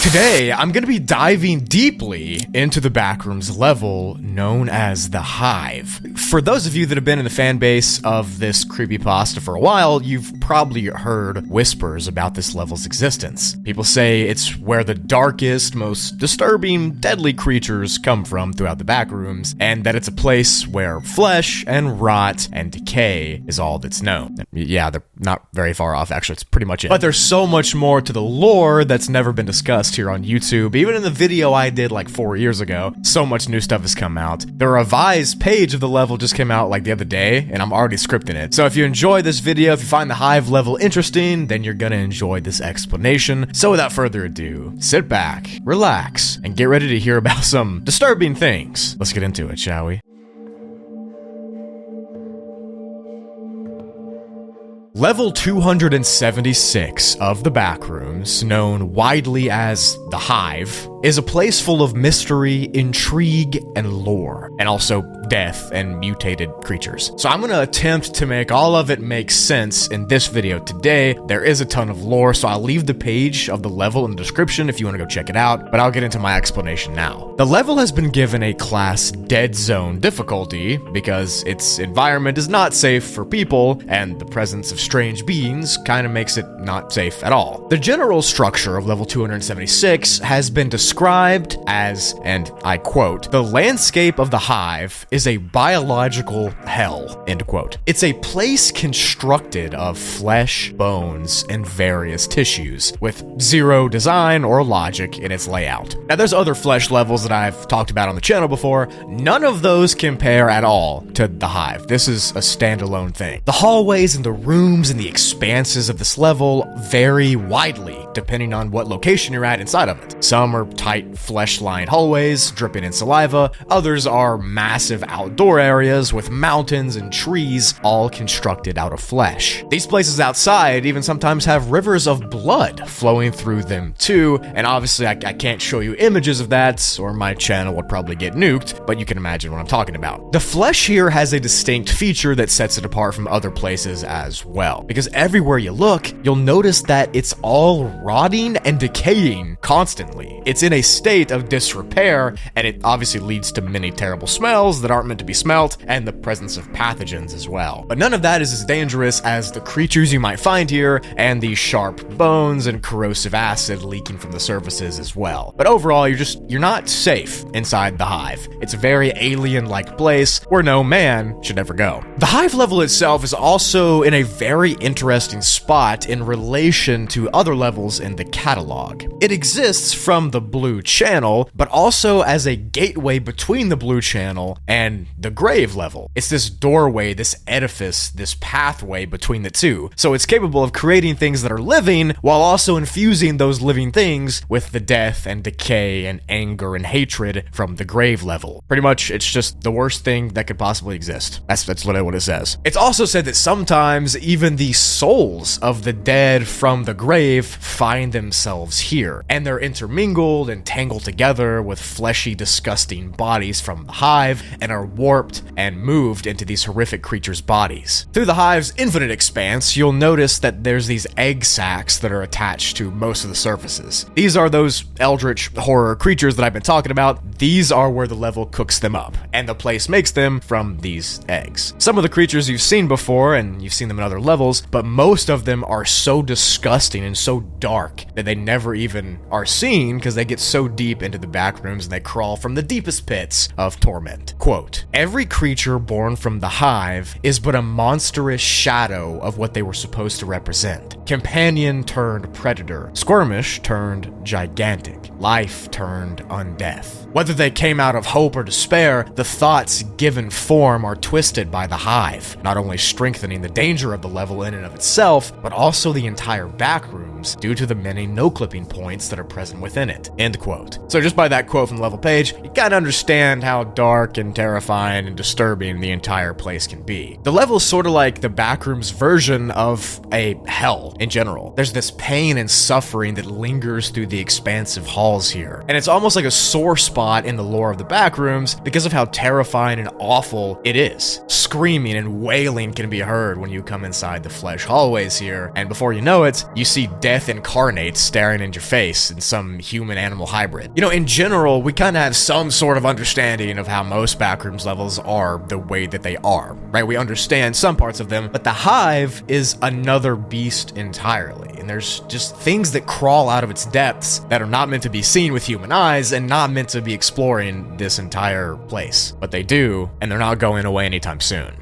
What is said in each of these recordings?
Today, I'm going to be diving deeply into the Backrooms level known as the HIVE. For those of you that have been in the fan base of this creepypasta for a while, you've probably heard whispers about this level's existence. People say it's where the darkest, most disturbing, deadly creatures come from throughout the Backrooms, and that it's a place where flesh and rot and decay is all that's known. Yeah, they're not very far off, actually, it's pretty much it. But there's so much more to the lore that's never been discussed here on YouTube. Even in the video I did like 4 years ago, so much new stuff has come out. The revised page of the level just came out like the other day, and I'm already scripting it. So if you enjoy this video, if you find the HIVE level interesting, then you're gonna enjoy this explanation. So without further ado, sit back, relax, and get ready to hear about some disturbing things. Let's get into it, shall we? Level 276 of the Backrooms, known widely as the HIVE, is a place full of mystery, intrigue, and lore, and also death and mutated creatures. So I'm gonna attempt to make all of it make sense in this video today. There is a ton of lore, so I'll leave the page of the level in the description if you wanna go check it out, but I'll get into my explanation now. The level has been given a class Dead Zone difficulty because its environment is not safe for people, and the presence of strange beings kind of makes it not safe at all. The general structure of level 276 has been described as, and I quote, "The landscape of the HIVE is a biological hell," end quote. It's a place constructed of flesh, bones, and various tissues, with zero design or logic in its layout. Now there's other flesh levels that I've talked about on the channel before. None of those compare at all to the HIVE. This is a standalone thing. The hallways and the rooms and the expanses of this level vary widely depending on what location you're at inside of it. Some are tight, flesh-lined hallways dripping in saliva. Others are massive outdoor areas with mountains and trees all constructed out of flesh. These places outside even sometimes have rivers of blood flowing through them too, and obviously I can't show you images of that or my channel would probably get nuked, but you can imagine what I'm talking about. The flesh here has a distinct feature that sets it apart from other places as well, because everywhere you look, you'll notice that it's all rotting and decaying constantly. It's in a state of disrepair, and it obviously leads to many terrible smells that aren't meant to be smelt, and the presence of pathogens as well. But none of that is as dangerous as the creatures you might find here, and the sharp bones and corrosive acid leaking from the surfaces as well. But overall, you're not safe inside the HIVE. It's a very alien-like place where no man should ever go. The HIVE level itself is also in a very interesting spot in relation to other levels in the catalog. It exists from the Blue Channel, but also as a gateway between the Blue Channel and the Grave level. It's this doorway, this edifice, this pathway between the two. So it's capable of creating things that are living while also infusing those living things with the death and decay and anger and hatred from the Grave level. Pretty much, it's just the worst thing that could possibly exist. That's literally what it says. It's also said that sometimes even the souls of the dead from the grave find themselves here, and they're intermingled and tangled together with fleshy, disgusting bodies from the HIVE and are warped and moved into these horrific creatures' bodies. Through the HIVE's infinite expanse, you'll notice that there's these egg sacs that are attached to most of the surfaces. These are those eldritch horror creatures that I've been talking about. These are where the level cooks them up, and the place makes them from these eggs. Some of the creatures you've seen before, and you've seen them in other levels, but most of them are so disgusting and so dark that they never even are seen because they get so deep into the Backrooms and they crawl from the deepest pits of torment. Quote, "Every creature born from the HIVE is but a monstrous shadow of what they were supposed to represent. Companion turned predator, squirmish turned gigantic, life turned undeath. Whether they came out of hope or despair, the thoughts given form are twisted by the HIVE, not only strengthening the danger of the level in and of itself, but also the entire Backrooms due to the many no-clipping points that are present within it." End End quote. So just by that quote from the level page, you kind of understand how dark and terrifying and disturbing the entire place can be. The level is sort of like the Backrooms version of a hell in general. There's this pain and suffering that lingers through the expansive halls here. And it's almost like a sore spot in the lore of the Backrooms because of how terrifying and awful it is. Screaming and wailing can be heard when you come inside the flesh hallways here, and before you know it, you see death incarnate staring in your face in some human-animal hybrid. You know, in general, we kind of have some sort of understanding of how most Backrooms levels are the way that they are, right? We understand some parts of them, but the Hive is another beast entirely, and there's just things that crawl out of its depths that are not meant to be seen with human eyes and not meant to be exploring this entire place. But they do, and they're not going away anytime soon.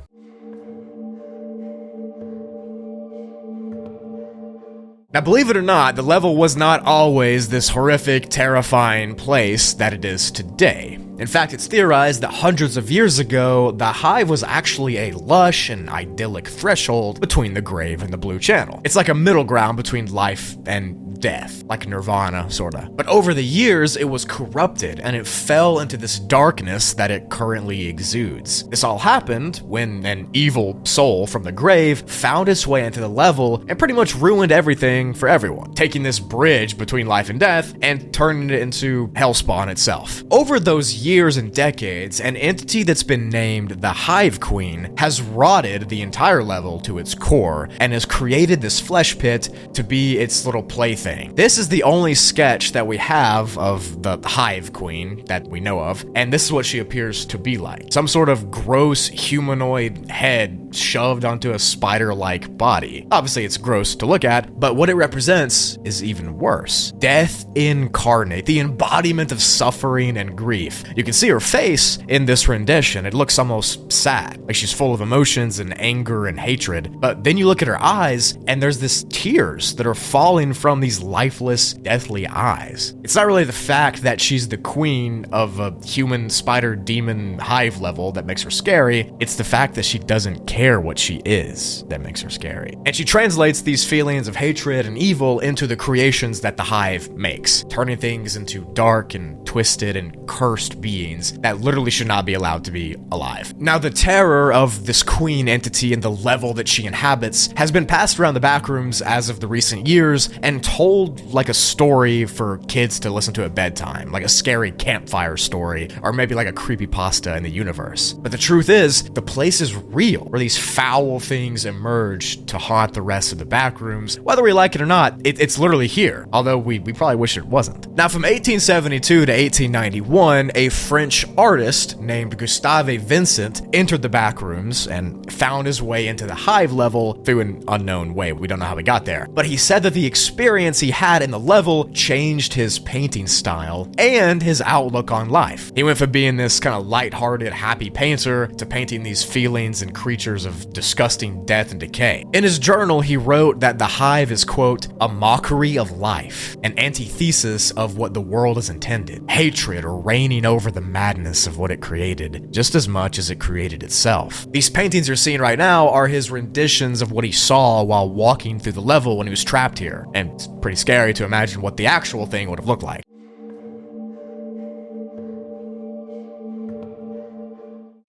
Now, believe it or not, the level was not always this horrific, terrifying place that it is today. In fact, it's theorized that hundreds of years ago, the Hive was actually a lush and idyllic threshold between the grave and the Blue Channel. It's like a middle ground between life and death, like Nirvana, sorta. But over the years, it was corrupted, and it fell into this darkness that it currently exudes. This all happened when an evil soul from the grave found its way into the level and pretty much ruined everything for everyone, taking this bridge between life and death and turning it into Hellspawn itself. Over those years and decades, an entity that's been named the Hive Queen has rotted the entire level to its core and has created this flesh pit to be its little plaything. This is the only sketch that we have of the Hive Queen that we know of, and this is what she appears to be like. Some sort of gross humanoid head shoved onto a spider-like body. Obviously, it's gross to look at, but what it represents is even worse. Death incarnate, the embodiment of suffering and grief. You can see her face in this rendition. It looks almost sad, like she's full of emotions and anger and hatred. But then you look at her eyes, and there's this tears that are falling from these lifeless, deathly eyes. It's not really the fact that she's the queen of a human spider demon hive level that makes her scary. It's the fact that she doesn't care what she is that makes her scary. And she translates these feelings of hatred and evil into the creations that the Hive makes, turning things into dark and twisted and cursed beings that literally should not be allowed to be alive. Now, the terror of this queen entity and the level that she inhabits has been passed around the Backrooms as of the recent years and told like a story for kids to listen to at bedtime, like a scary campfire story, or maybe like a creepypasta in the universe. But the truth is, the place is real, where these foul things emerge to haunt the rest of the Backrooms. Whether we like it or not, it's literally here, although we probably wish it wasn't. Now, from 1872 to 1891, a French artist named Gustave Vincent entered the Backrooms and found his way into the Hive level through an unknown way. We don't know how he got there. But he said that the experience he had in the level changed his painting style and his outlook on life. He went from being this kind of lighthearted, happy painter to painting these feelings and creatures of disgusting death and decay. In his journal, he wrote that the Hive is, quote, a mockery of life, an antithesis of what the world is intended, hatred reigning over the madness of what it created, just as much as it created itself. These paintings you're seeing right now are his renditions of what he saw while walking through the level when he was trapped here, and it's pretty scary to imagine what the actual thing would have looked like.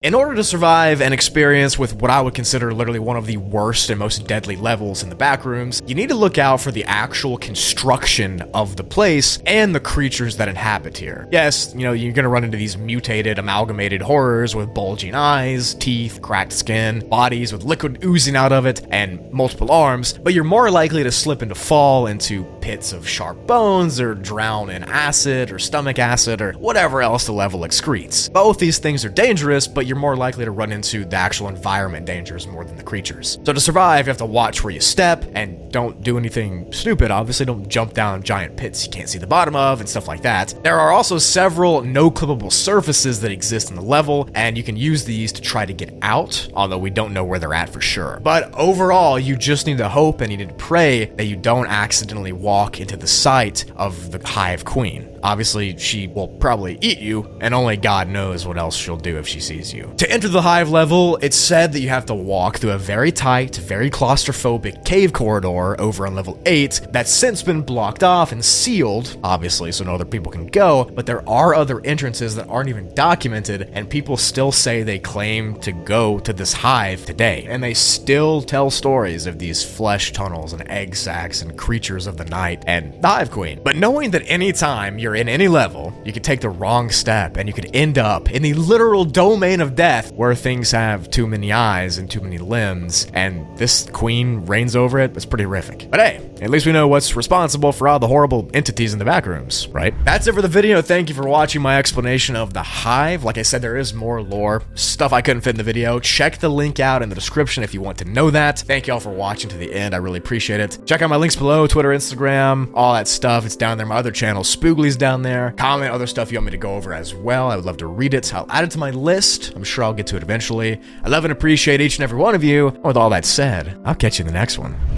In order to survive an experience with what I would consider literally one of the worst and most deadly levels in the Backrooms, you need to look out for the actual construction of the place and the creatures that inhabit here. Yes, you know, you're gonna run into these mutated, amalgamated horrors with bulging eyes, teeth, cracked skin, bodies with liquid oozing out of it, and multiple arms, but you're more likely to slip and to fall into pits of sharp bones, or drown in acid, or stomach acid, or whatever else the level excretes. Both these things are dangerous, but you're more likely to run into the actual environment dangers more than the creatures. So to survive, you have to watch where you step, and don't do anything stupid. Obviously, don't jump down giant pits you can't see the bottom of, and stuff like that. There are also several no-clippable surfaces that exist in the level, and you can use these to try to get out, although we don't know where they're at for sure. But overall, you just need to hope and you need to pray that you don't accidentally walk into the sight of the Hive Queen. Obviously, she will probably eat you, and only God knows what else she'll do if she sees you. you. To enter the Hive level, it's said that you have to walk through a very tight, very claustrophobic cave corridor over on level 8 that's since been blocked off and sealed, obviously, so no other people can go, but there are other entrances that aren't even documented, and people still say they claim to go to this Hive today, and they still tell stories of these flesh tunnels and egg sacs and creatures of the night and the Hive Queen. But knowing that anytime you're in any level, you could take the wrong step and you could end up in the literal domain of death where things have too many eyes and too many limbs, and this queen reigns over it, it's pretty horrific. But hey, at least we know what's responsible for all the horrible entities in the backrooms, right? That's it for the video. Thank you for watching my explanation of the Hive. Like I said, there is more lore, stuff I couldn't fit in the video. Check the link out in the description if you want to know that. Thank you all for watching to the end. I really appreciate it. Check out my links below, Twitter, Instagram, all that stuff. It's down there. My other channel, Spoogly's down there. Comment other stuff you want me to go over as well. I would love to read it. I'll add it to my list. I'm sure I'll get to it eventually. I love and appreciate each and every one of you. With all that said, I'll catch you in the next one.